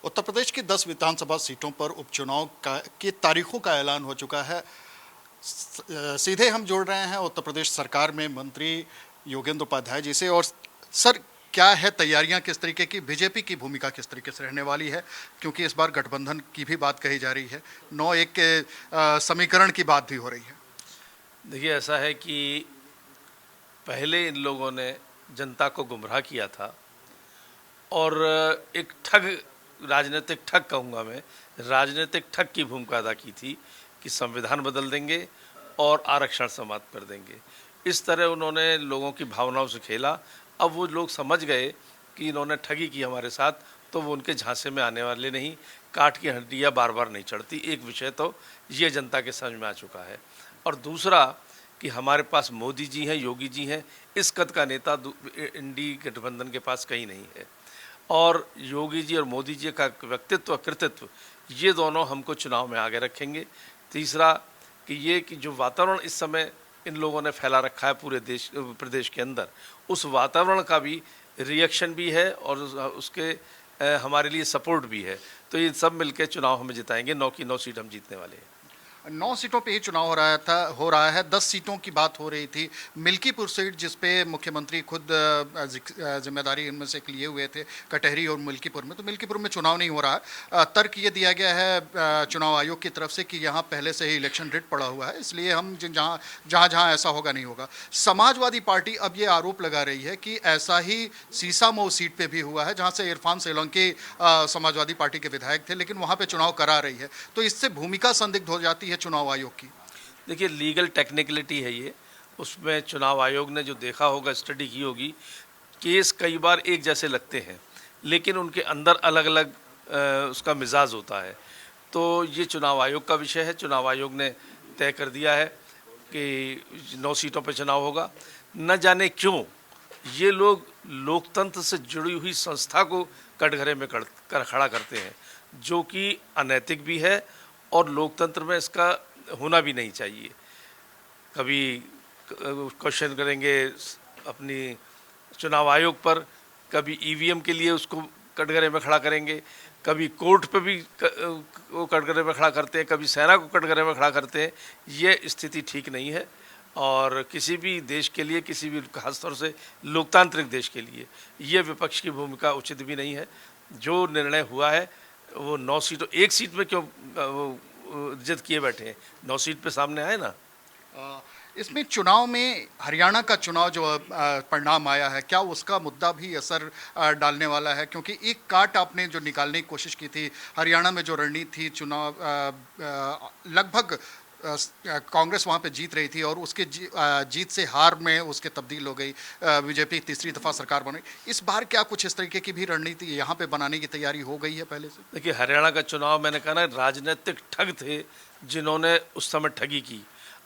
उत्तर प्रदेश की 10 विधानसभा सीटों पर उपचुनाव की तारीखों का ऐलान हो चुका है। सीधे हम जोड़ रहे हैं उत्तर प्रदेश सरकार में मंत्री योगेंद्र उपाध्याय जी से। और सर, क्या है तैयारियां, किस तरीके की, बीजेपी की भूमिका किस तरीके से रहने वाली है, क्योंकि इस बार गठबंधन की भी बात कही जा रही है, 9-1 के समीकरण की बात भी हो रही है। देखिए, ऐसा है कि पहले इन लोगों ने जनता को गुमराह किया था और एक राजनीतिक ठग कहूँगा मैं, राजनीतिक ठग की भूमिका अदा की थी कि संविधान बदल देंगे और आरक्षण समाप्त कर देंगे। इस तरह उन्होंने लोगों की भावनाओं से खेला। अब वो लोग समझ गए कि इन्होंने ठगी की हमारे साथ, तो वो उनके झांसे में आने वाले नहीं। काट की हड्डियाँ बार बार नहीं चढ़ती, एक विषय तो ये जनता के समझ में आ चुका है। और दूसरा कि हमारे पास मोदी जी हैं, योगी जी हैं, इस कद का नेता इंडी गठबंधन के पास कहीं नहीं है। और योगी जी और मोदी जी का व्यक्तित्व कृतित्व, ये दोनों हमको चुनाव में आगे रखेंगे। तीसरा कि ये कि जो वातावरण इस समय इन लोगों ने फैला रखा है पूरे प्रदेश के अंदर, उस वातावरण का भी रिएक्शन भी है और उसके हमारे लिए सपोर्ट भी है। तो ये सब मिलकर चुनाव हमें जिताएंगे। 9 की 9 सीट हम जीतने वाले हैं। 9 सीटों पे ही चुनाव हो रहा है। 10 सीटों की बात हो रही थी। मिल्कीपुर सीट, जिसपे मुख्यमंत्री खुद जिम्मेदारी इनमें से लिए हुए थे, कटहरी और मिल्कीपुर में, तो मिल्कीपुर में चुनाव नहीं हो रहा है। तर्क ये दिया गया है चुनाव आयोग की तरफ से कि यहाँ पहले से ही इलेक्शन रिट पड़ा हुआ है, इसलिए हम जहाँ जहाँ ऐसा होगा नहीं होगा। समाजवादी पार्टी अब ये आरोप लगा रही है कि ऐसा ही सीसामऊ सीट पे भी हुआ है, जहाँ से इरफान सोलंकी समाजवादी पार्टी के विधायक थे, लेकिन वहाँ पे चुनाव करा रही है। तो इससे भूमिका संदिग्ध हो जाती है चुनाव आयोग की। देखिए, लीगल टेक्निकलिटी है ये। उसमें चुनाव आयोग ने जो देखा होगा, स्टडी की होगी, केस कई बार एक जैसे लगते हैं लेकिन उनके अंदर अलग अलग उसका मिजाज होता है। तो ये चुनाव आयोग का विषय है। चुनाव आयोग ने तय कर दिया है कि 9 सीटों पर चुनाव होगा। न जाने क्यों ये लोग लोकतंत्र से जुड़ी हुई संस्था को कटघरे में खड़ा करते हैं, जो कि अनैतिक भी है और लोकतंत्र में इसका होना भी नहीं चाहिए। कभी क्वेश्चन करेंगे अपनी चुनाव आयोग पर, कभी ईवीएम के लिए उसको कटघरे में खड़ा करेंगे, कभी कोर्ट पे भी वो कटघरे में खड़ा करते हैं, कभी सेना को कटघरे में खड़ा करते हैं। ये स्थिति ठीक नहीं है और किसी भी देश के लिए, किसी भी खासतौर से लोकतांत्रिक देश के लिए ये विपक्ष की भूमिका उचित भी नहीं है। जो निर्णय हुआ है वो 9 सीटों, एक सीट में क्यों जिद किए बैठे हैं, 9 सीट पे सामने आए ना। इसमें चुनाव में हरियाणा का चुनाव जो परिणाम आया है, क्या उसका मुद्दा भी असर डालने वाला है? क्योंकि एक काट आपने जो निकालने की कोशिश की थी, हरियाणा में जो रणनीति थी चुनाव, लगभग कांग्रेस वहाँ पे जीत रही थी और उसके जीत से हार में उसके तब्दील हो गई। बीजेपी तीसरी दफ़ा सरकार बनी। इस बार क्या कुछ इस तरीके की भी रणनीति यहाँ पे बनाने की तैयारी हो गई है पहले से? देखिए, हरियाणा का चुनाव मैंने कहा ना, राजनीतिक ठग थे जिन्होंने उस समय ठगी की।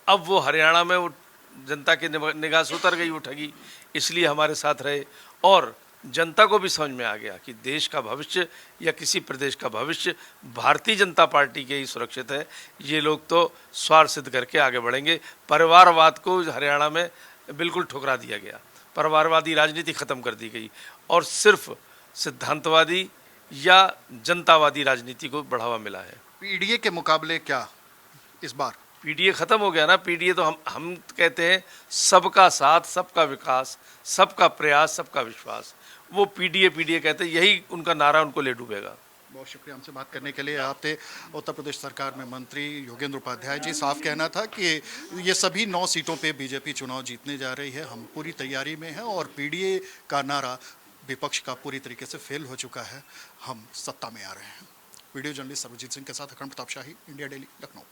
अब वो हरियाणा में वो जनता की निगाह से उतर गई वो ठगी, इसलिए हमारे साथ रहे। और जनता को भी समझ में आ गया कि देश का भविष्य या किसी प्रदेश का भविष्य भारतीय जनता पार्टी के ही सुरक्षित है। ये लोग तो स्वार्थ सिद्ध करके आगे बढ़ेंगे। परिवारवाद को हरियाणा में बिल्कुल ठुकरा दिया गया, परिवारवादी राजनीति खत्म कर दी गई और सिर्फ सिद्धांतवादी या जनतावादी राजनीति को बढ़ावा मिला है। पीडीए के मुकाबले क्या इस बार? पीडीए खत्म हो गया ना। पीडीए तो हम कहते हैं सबका साथ, सबका विकास, सबका प्रयास, सबका विश्वास। वो पीडीए कहते हैं, यही उनका नारा उनको ले डूबेगा। बहुत शुक्रिया हमसे बात करने के लिए। आप थे उत्तर प्रदेश सरकार में मंत्री योगेंद्र उपाध्याय जी। साफ कहना था कि ये सभी 9 सीटों पे बीजेपी चुनाव जीतने जा रही है, हम पूरी तैयारी में हैं और पीडीए का नारा विपक्ष का पूरी तरीके से फेल हो चुका है, हम सत्ता में आ रहे हैं। वीडियो जर्नलिस्ट सर्वजीत सिंह के साथ अखंड प्रताप शाही, इंडिया डेली, लखनऊ।